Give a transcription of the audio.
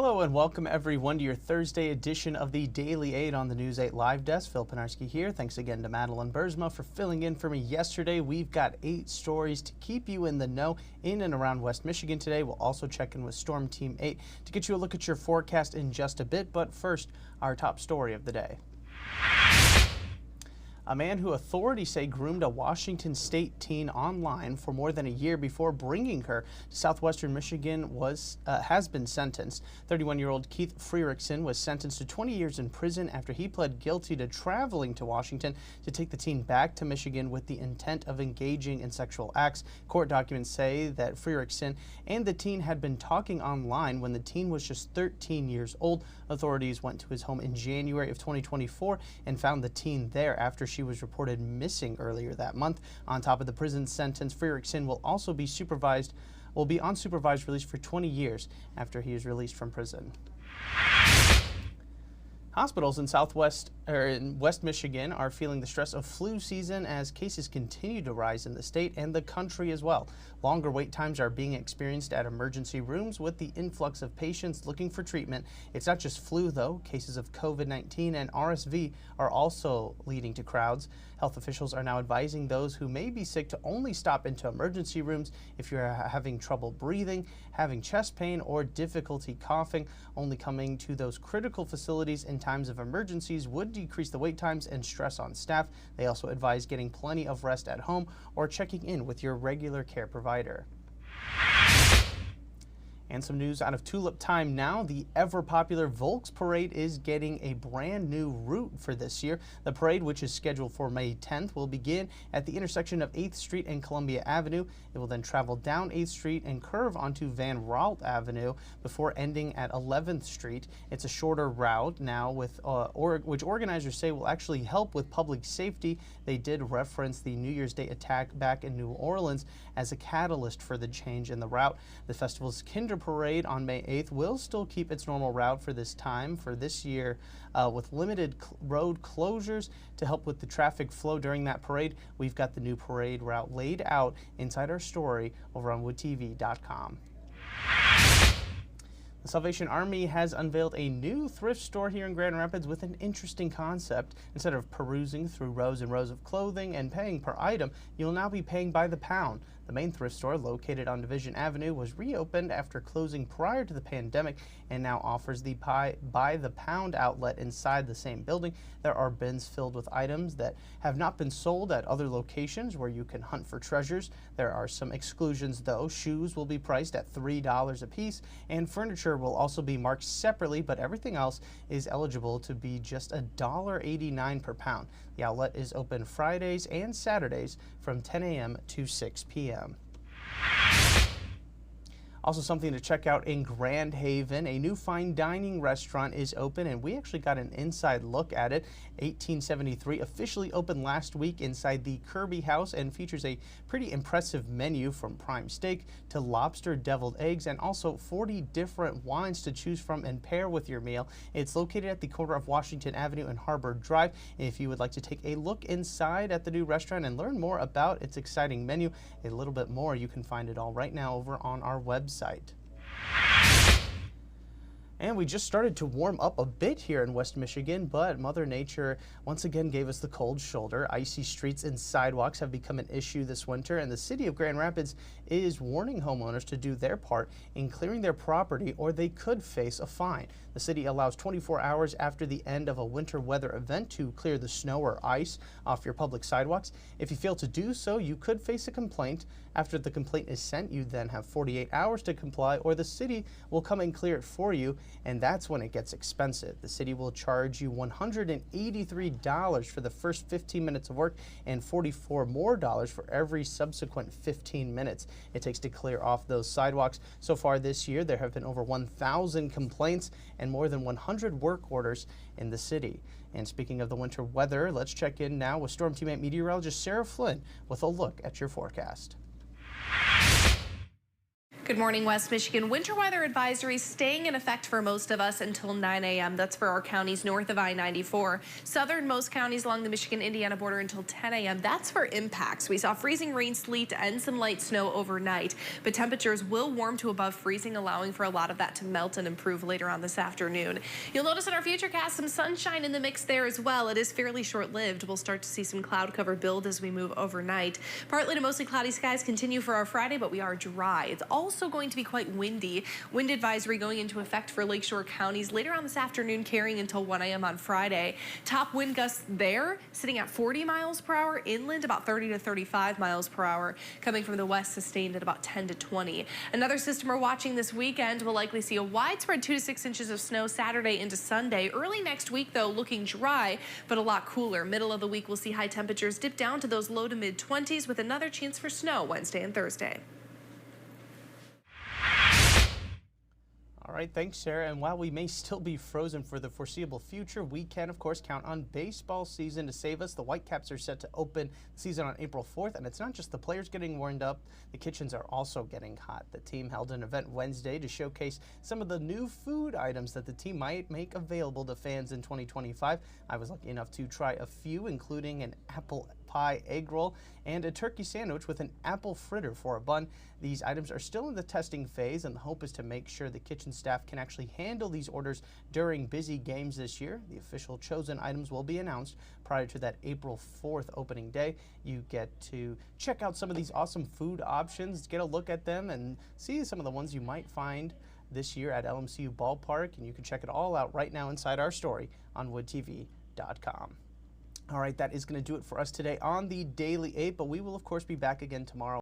Hello and welcome everyone to your Thursday edition of the Daily 8 on the News 8 Live Desk. Phil Penarski here. Thanks again to Madeline Bursma for filling in for me yesterday. We've got 8 stories to keep you in the know in and around West Michigan today. We'll also check in with Storm Team 8 to get you a look at your forecast in just a bit. But first, our top story of the day. A man who authorities say groomed a Washington State teen online for more than a year before bringing her to southwestern Michigan has been sentenced. 31-year-old Keith Frierickson was sentenced to 20 years in prison after he pled guilty to traveling to Washington to take the teen back to Michigan with the intent of engaging in sexual acts. Court documents say that Frierickson and the teen had been talking online when the teen was just 13 years old. Authorities went to his home in January of 2024 and found the teen there after she was reported missing earlier that month. On top of the prison sentence, Frierickson will also be on supervised release for 20 years after he is released from prison. Hospitals in West Michigan are feeling the stress of flu season as cases continue to rise in the state and the country as well. Longer wait times are being experienced at emergency rooms with the influx of patients looking for treatment. It's not just flu though. Cases of COVID-19 and RSV are also leading to crowds. Health officials are now advising those who may be sick to only stop into emergency rooms if you're having trouble breathing, having chest pain, or difficulty coughing. Only coming to those critical facilities in times of emergencies would decrease the wait times and stress on staff. They also advise getting plenty of rest at home or checking in with your regular care provider. And some news out of Tulip Time now. The ever-popular Volks Parade is getting a brand new route for this year. The parade, which is scheduled for May 10th, will begin at the intersection of 8th Street and Columbia Avenue. It will then travel down 8th Street and curve onto Van Raalte Avenue before ending at 11th Street. It's a shorter route now, which organizers say will actually help with public safety. They did reference the New Year's Day attack back in New Orleans as a catalyst for the change in the route. The festival's Kinder Parade on May 8th will still keep its normal route for this year with limited road closures to help with the traffic flow during that parade. We've got the new parade route laid out inside our story over on woodtv.com. The Salvation Army has unveiled a new thrift store here in Grand Rapids with an interesting concept. Instead of perusing through rows and rows of clothing and paying per item, you'll now be paying by the pound. The main thrift store, located on Division Avenue, was reopened after closing prior to the pandemic and now offers the by the pound outlet inside the same building. There are bins filled with items that have not been sold at other locations where you can hunt for treasures. There are some exclusions though. Shoes will be priced at $3 a piece and furniture will also be marked separately, but everything else is eligible to be just $1.89 per pound. The outlet is open Fridays and Saturdays from 10 a.m. to 6 p.m. Also something to check out in Grand Haven. A new fine dining restaurant is open and we actually got an inside look at it. 1873 officially opened last week inside the Kirby House and features a pretty impressive menu from prime steak to lobster deviled eggs and also 40 different wines to choose from and pair with your meal. It's located at the corner of Washington Avenue and Harbor Drive. If you would like to take a look inside at the new restaurant and learn more about its exciting menu, a little bit more, you can find it all right now over on our website. And we just started to warm up a bit here in West Michigan, but Mother Nature once again gave us the cold shoulder. Icy streets and sidewalks have become an issue this winter, and the city of Grand Rapids is warning homeowners to do their part in clearing their property or they could face a fine. The city allows 24 hours after the end of a winter weather event to clear the snow or ice off your public sidewalks. If you fail to do so, you could face a complaint. After the complaint is sent, you then have 48 hours to comply or the city will come and clear it for you, and that's when it gets expensive. The city will charge you $183 for the first 15 minutes of work and $44 more for every subsequent 15 minutes it takes to clear off those sidewalks. So far this year, there have been over 1,000 complaints and more than 100 work orders in the city. And speaking of the winter weather, let's check in now with Storm Team 8 meteorologist Sarah Flynn with a look at your forecast. Good morning, West Michigan. Winter weather advisory staying in effect for most of us until 9 a.m. That's for our counties north of I-94. Southernmost counties along the Michigan-Indiana border until 10 a.m. That's for impacts. We saw freezing rain, sleet, and some light snow overnight, but temperatures will warm to above freezing, allowing for a lot of that to melt and improve later on this afternoon. You'll notice in our futurecast some sunshine in the mix there as well. It is fairly short-lived. We'll start to see some cloud cover build as we move overnight. Partly to mostly cloudy skies continue for our Friday, but we are dry. It's also going to be quite windy. Wind advisory going into effect for lakeshore counties later on this afternoon, carrying until 1 a.m. on Friday. Top wind gusts there sitting at 40 miles per hour, inland about 30 to 35 miles per hour, coming from the west sustained at about 10 to 20. Another system we're watching this weekend will likely see a widespread 2 to 6 inches of snow Saturday into Sunday. Early next week, though, looking dry, but a lot cooler. Middle of the week, we'll see high temperatures dip down to those low to mid 20s with another chance for snow Wednesday and Thursday. All right, thanks, Sarah. And while we may still be frozen for the foreseeable future, we can, of course, count on baseball season to save us. The Whitecaps are set to open the season on April 4th, and it's not just the players getting warmed up. The kitchens are also getting hot. The team held an event Wednesday to showcase some of the new food items that the team might make available to fans in 2025. I was lucky enough to try a few, including an apple pie egg roll and a turkey sandwich with an apple fritter for a bun. These items are still in the testing phase, and the hope is to make sure the kitchen staff can actually handle these orders during busy games this year. The official chosen items will be announced prior to that April 4th opening day. You get to check out some of these awesome food options, get a look at them, and see some of the ones you might find this year at LMCU Ballpark, and you can check it all out right now inside our story on woodtv.com. All right, that is going to do it for us today on the Daily 8, but we will, of course, be back again tomorrow.